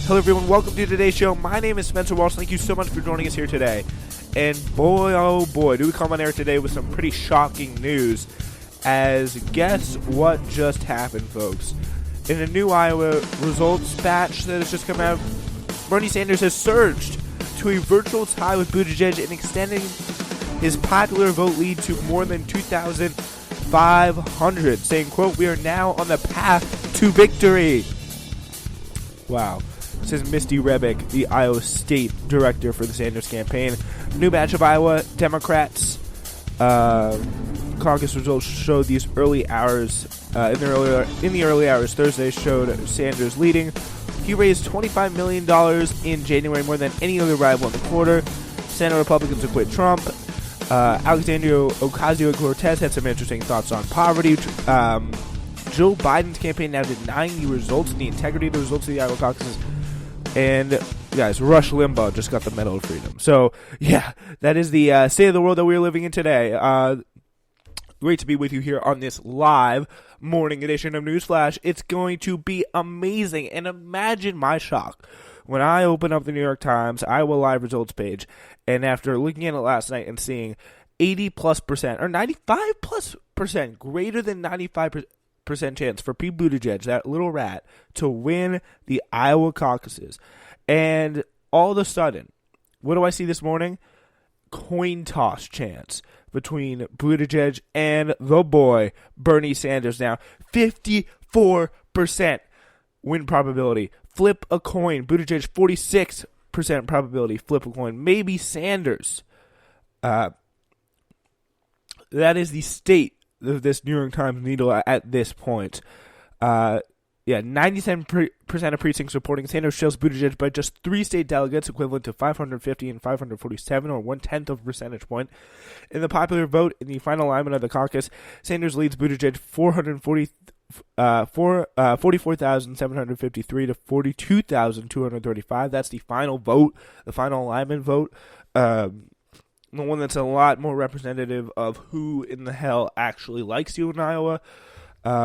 Hello everyone, welcome to today's show. My name is Spencer Walsh. Thank you so much for joining us here today. And boy, oh boy, do we come on air today with some pretty shocking news. As guess what just happened, folks? In a new Iowa results batch that has just come out, Bernie Sanders has surged to a virtual tie with Buttigieg and extending his popular vote lead to more than 2,500, saying, quote, "We are now on the path to victory." Wow. Says Misty Rebick, the Iowa State Director for the Sanders campaign. New batch of Iowa Democrats. Caucus results showed these early hours. In the early hours, Thursday showed Sanders leading. He raised $25 million in January, more than any other rival in the quarter. Senate Republicans acquit Trump. Alexandria Ocasio-Cortez had some interesting thoughts on poverty. Joe Biden's campaign now denying the results and the integrity of the results of the Iowa caucuses. And, guys, Rush Limbaugh just got the Medal of Freedom. So, yeah, that is the state of the world that we're living in today. Great to be with you here on this live morning edition of Newsflash. It's going to be amazing. And imagine my shock when I open up the New York Times Iowa Live results page, and after looking at it last night and seeing 80+% or 95+%, greater than 95% chance for Pete Buttigieg, that little rat, to win the Iowa caucuses. And all of a sudden, what do I see this morning? Coin toss chance between Buttigieg and the boy, Bernie Sanders. Now, 54% win probability. Flip a coin. Buttigieg, 46% probability. Flip a coin. Maybe Sanders. That is the state of this New York Times needle at this point. 97% of precincts supporting Sanders shows Buttigieg by just 3 state delegates, equivalent to 550 and 547, or 1/10 of a percentage point. In the popular vote, in the final alignment of the caucus, Sanders leads Buttigieg 44,753 to 42,235. That's the final vote, the final alignment vote. The one that's a lot more representative of who in the hell actually likes you in Iowa.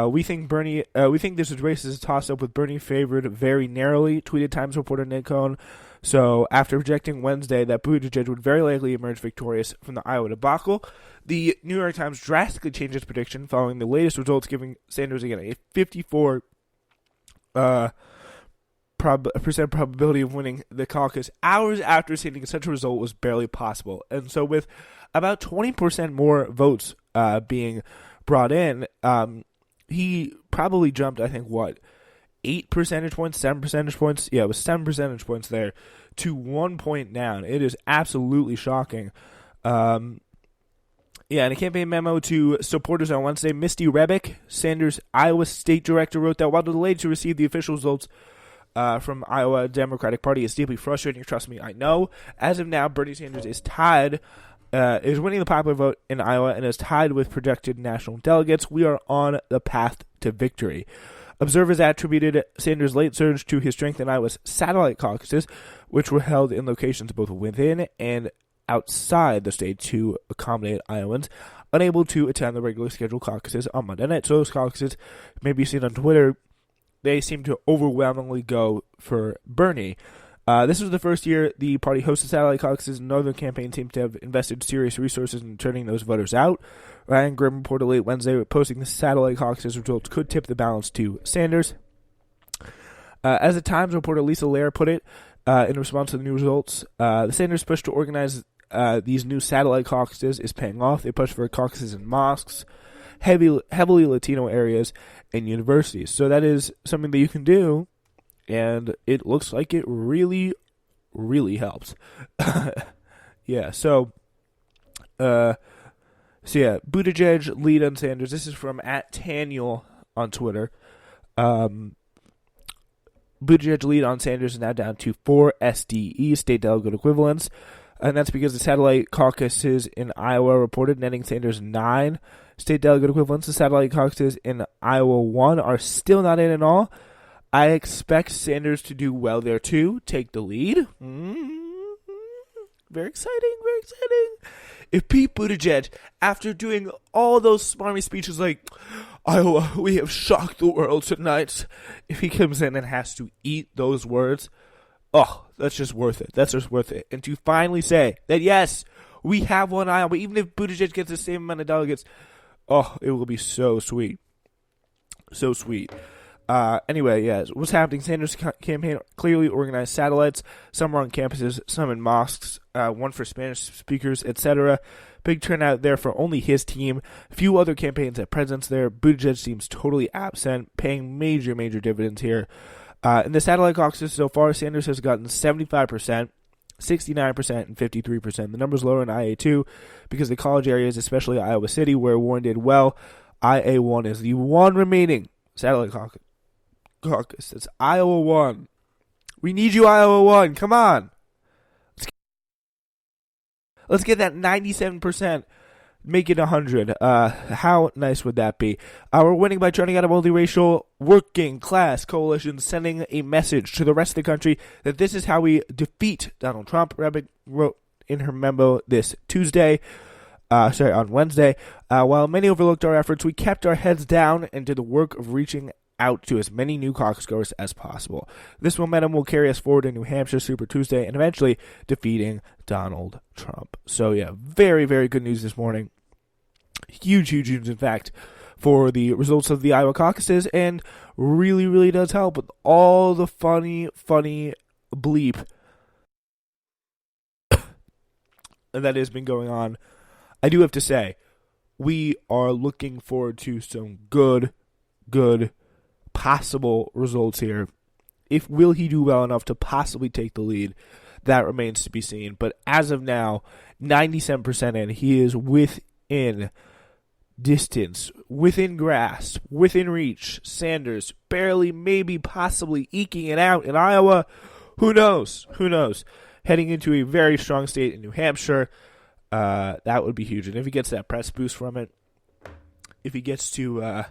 We think this race is a toss-up with Bernie favored very narrowly, tweeted Times reporter Nick Cohn. So after projecting Wednesday that Buttigieg would very likely emerge victorious from the Iowa debacle, the New York Times drastically changed its prediction following the latest results, giving Sanders again a 54% probability of winning the caucus hours after stating such a result was barely possible. And so with about 20% more votes being brought in, he probably jumped, I think, 8 percentage points, 7 percentage points? Yeah, it was 7 percentage points there to 1 point down. It is absolutely shocking. In a campaign memo to supporters on Wednesday, Misty Rebick, Sanders' Iowa State Director, wrote that while delayed to receive the official results from Iowa Democratic Party is deeply frustrating. Trust me, I know. As of now, Bernie Sanders is winning the popular vote in Iowa and is tied with projected national delegates. We are on the path to victory. Observers attributed Sanders' late surge to his strength in Iowa's satellite caucuses, which were held in locations both within and outside the state to accommodate Iowans unable to attend the regularly scheduled caucuses on Monday night. So those caucuses may be seen on Twitter. They seem to overwhelmingly go for Bernie. This was the first year the party hosted satellite caucuses, and Northern campaign seems to have invested serious resources in turning those voters out. Ryan Grimm reported late Wednesday posting the satellite caucuses results could tip the balance to Sanders. As the Times reporter Lisa Lair put it, in response to the new results, the Sanders push to organize these new satellite caucuses is paying off. They push for caucuses in mosques, heavily Latino areas, and universities. So that is something that you can do, and it looks like it really, really helps. Buttigieg lead on Sanders. This is from @Taniel on Twitter. Buttigieg lead on Sanders is now down to 4 SDE, state delegate equivalents, and that's because the satellite caucuses in Iowa reported netting Sanders 9 state delegate equivalents. The satellite caucuses in Iowa 1 are still not in at all. I expect Sanders to do well there too, take the lead. Very exciting, very exciting. If Pete Buttigieg, after doing all those smarmy speeches like, Iowa, we have shocked the world tonight, if he comes in and has to eat those words, Oh, that's just worth it. That's just worth it. And to finally say that, yes, we have won Iowa, even if Buttigieg gets the same amount of delegates, oh, it will be so sweet. So sweet. Anyway, yeah, what's happening? Sanders' campaign clearly organized satellites. Some are on campuses, some in mosques, one for Spanish speakers, etc. Big turnout there for only his team. Few other campaigns had presence there. Buttigieg seems totally absent, paying major dividends here. In the satellite caucuses so far, Sanders has gotten 75%, 69%, and 53%. The number's lower in IA2 because the college areas, especially Iowa City, where Warren did well. IA1 is the one remaining satellite caucus. It's Iowa 1. We need you, Iowa 1. Come on. Let's get that 97%. Make it 100. How nice would that be? We're winning by turning out a multiracial working class coalition, sending a message to the rest of the country that this is how we defeat Donald Trump. Rebek wrote in her memo this on Wednesday. While many overlooked our efforts, we kept our heads down and did the work of reaching out to as many new caucus goers as possible. This momentum will carry us forward in New Hampshire Super Tuesday and eventually defeating Donald Trump. So yeah, very good news this morning. Huge news, in fact, for the results of the Iowa caucuses, and really does help with all the funny bleep that has been going on. I do have to say, we are looking forward to some good possible results here. Will he do well enough to possibly take the lead? That remains to be seen. But as of now, 97% in, he is within distance, within grasp, within reach. Sanders barely, maybe, possibly eking it out in Iowa. Who knows? Heading into a very strong state in New Hampshire, that would be huge. And if he gets that press boost from it, if he gets to,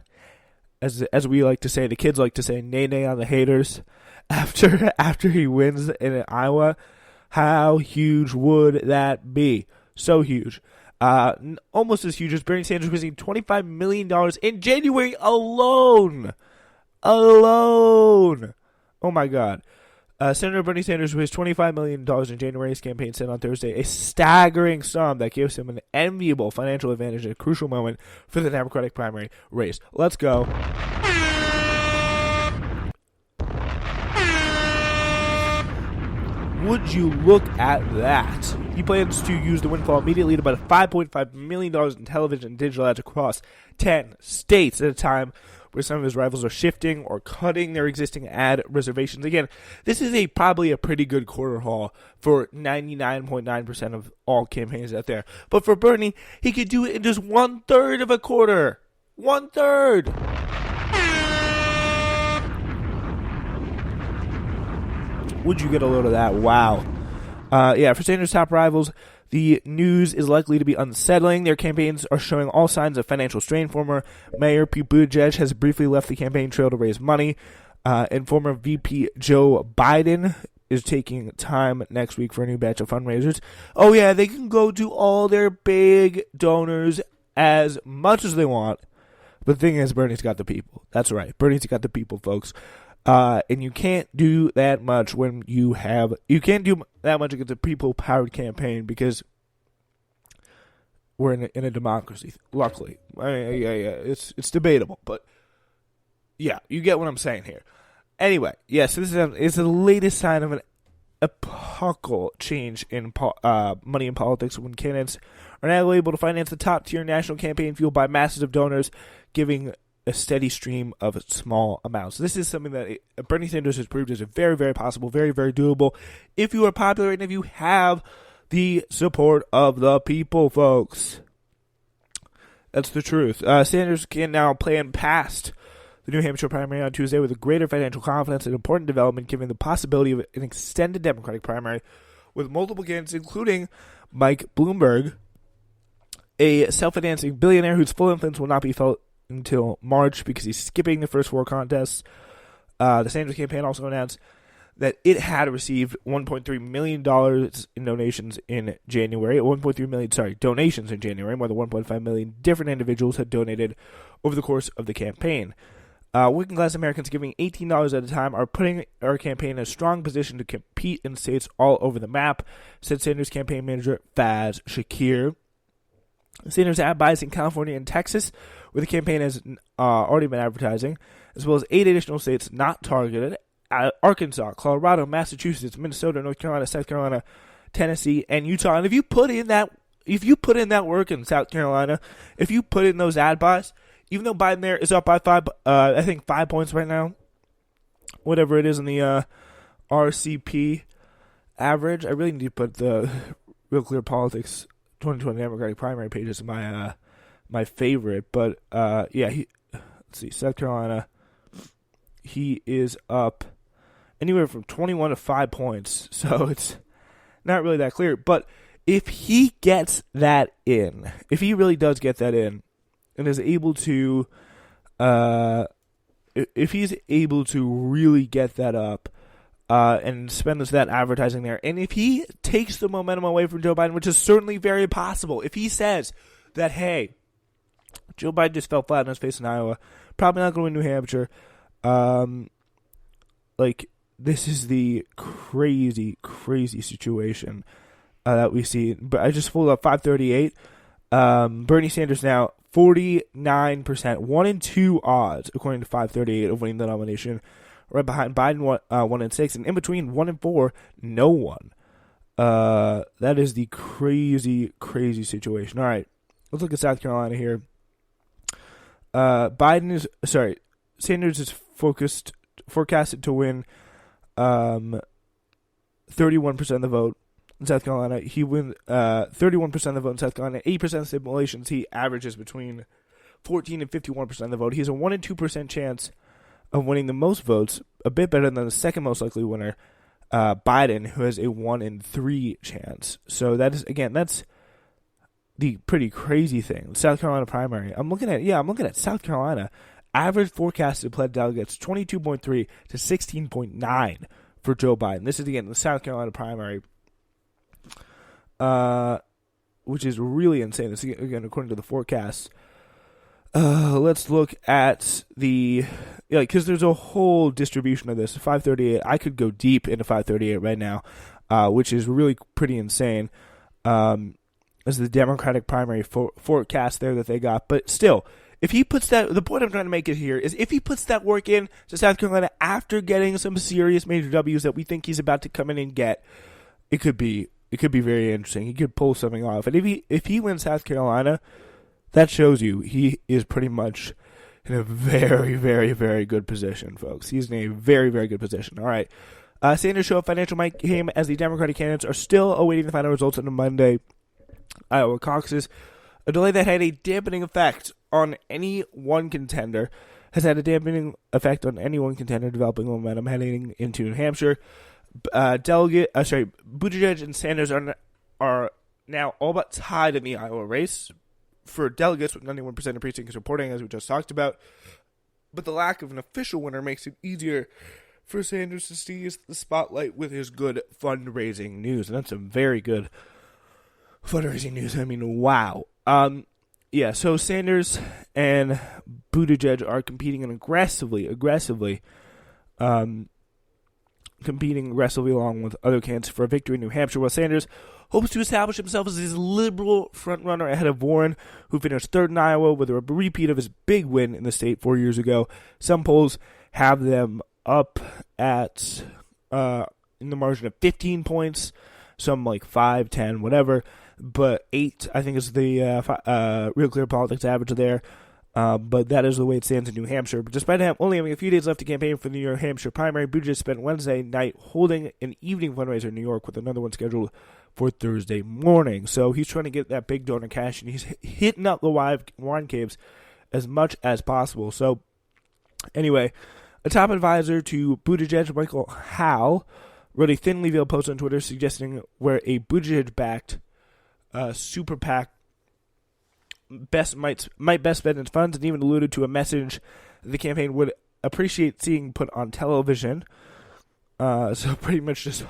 as we like to say, the kids like to say, nay on the haters, after he wins in Iowa, how huge would that be? So huge. Almost as huge as Bernie Sanders received $25 million in January alone. Oh my God. Senator Bernie Sanders raised $25 million in January's campaign said on Thursday, a staggering sum that gives him an enviable financial advantage at a crucial moment for the Democratic primary race. Let's go. Would you look at that? He plans to use the windfall immediately to buy $5.5 million in television and digital ads across 10 states at a time where some of his rivals are shifting or cutting their existing ad reservations. Again, this is probably a pretty good quarter haul for 99.9% of all campaigns out there. But for Bernie, he could do it in just 1/3 of a quarter. 1/3. Would you get a load of that? Wow. For Sanders' top rivals, the news is likely to be unsettling. Their campaigns are showing all signs of financial strain. Former Mayor Pete Buttigieg has briefly left the campaign trail to raise money, and former VP Joe Biden is taking time next week for a new batch of fundraisers. Oh yeah, they can go to all their big donors as much as they want. But the thing is, Bernie's got the people. That's right. Bernie's got the people, folks. And you can't do that much when you can't do that much against a people-powered campaign because we're in a democracy. Luckily, it's debatable, but yeah, you get what I'm saying here. Anyway, yes, this is the latest sign of an epochal change in money in politics when candidates are now able to finance the top-tier national campaign fueled by masses of donors, giving a steady stream of small amounts. This is something that Bernie Sanders has proved is very, very possible, very, very doable if you are popular and if you have the support of the people, folks. That's the truth. Sanders can now plan past the New Hampshire primary on Tuesday with a greater financial confidence, an important development given the possibility of an extended Democratic primary with multiple candidates, including Mike Bloomberg, a self-financing billionaire whose full influence will not be felt until March because he's skipping the first 4 contests. The Sanders campaign also announced that it had received $1.3 million in donations in January. Donations in January. More than 1.5 million different individuals had donated over the course of the campaign. Working class Americans giving $18 at a time are putting our campaign in a strong position to compete in states all over the map, said Sanders campaign manager Faz Shakir. Sanders ad buys in California and Texas, where the campaign has already been advertising, as well as 8 additional states not targeted: Arkansas, Colorado, Massachusetts, Minnesota, North Carolina, South Carolina, Tennessee, and Utah. And if you put in that work in South Carolina, if you put in those ad buys, even though Biden there is up by 5 points right now, whatever it is in the RCP average. I really need to put the Real Clear Politics 2020 Democratic primary page as my favorite. But let's see, South Carolina, he is up anywhere from 21 to 5 points, so it's not really that clear. But if he gets that in, if he really does get that in, and is able to, if he's able to really get that up, and spend that advertising there, and if he takes the momentum away from Joe Biden, which is certainly very possible, if he says that, hey, Joe Biden just fell flat on his face in Iowa, probably not going to win New Hampshire, this is the crazy, crazy situation that we see. But I just pulled up 538. Bernie Sanders now 49%, 1 in 2 odds, according to 538, of winning the nomination. Right behind Biden, 1 in 6, and in between 1 in 4, no one. That is the crazy, crazy situation. All right, let's look at South Carolina here. Sanders is forecasted to win 31% of the vote in South Carolina. He wins 31% of the vote in South Carolina. 8% of simulations, he averages between 14 and 51% of the vote. He has a 1 in 2% chance of winning the most votes, a bit better than the second most likely winner, Biden, who has a 1 in 3 chance. So that's the pretty crazy thing. South Carolina primary. I'm looking at South Carolina. Average forecasted pled delegates 22.3 to 16.9 for Joe Biden. This is again the South Carolina primary, which is really insane. This is, again, according to the forecasts. Let's look at because there's a whole distribution of this. 538. I could go deep into 538 right now, which is really pretty insane. As the Democratic primary forecast there that they got, but still, if he puts that, the point I'm trying to make it here is if he puts that work in to South Carolina after getting some serious major W's that we think he's about to come in and get, it could be very interesting. He could pull something off, and if he wins South Carolina, that shows you he is pretty much in a very, very, very good position, folks. He's in a very, very good position. All right. Sanders show financial might came as the Democratic candidates are still awaiting the final results on the Monday Iowa caucuses. A delay that had a dampening effect on any one contender developing momentum heading into New Hampshire. Buttigieg and Sanders are now all but tied in the Iowa race for delegates, with 91% of precincts reporting, as we just talked about. But the lack of an official winner makes it easier for Sanders to seize the spotlight with his good fundraising news. And that's some very good fundraising news. I mean, wow. So Sanders and Buttigieg are competing along with other candidates for a victory in New Hampshire, while Sanders hopes to establish himself as his liberal frontrunner ahead of Warren, who finished third in Iowa with a repeat of his big win in the state 4 years ago. Some polls have them up at in the margin of 15 points, some like 5, 10, whatever, but 8, I think, is the Real Clear Politics average there. But that is the way it stands in New Hampshire. But despite only having a few days left to campaign for the New Hampshire primary, Buttigieg spent Wednesday night holding an evening fundraiser in New York with another one scheduled for Thursday morning. So he's trying to get that big donor cash, and he's hitting up the wine caves as much as possible. So anyway, a top advisor to Buttigieg, Michael Howe, wrote a thinly veiled post on Twitter suggesting where a Buttigieg-backed super PAC might best spend its funds, and even alluded to a message the campaign would appreciate seeing put on television. So pretty much just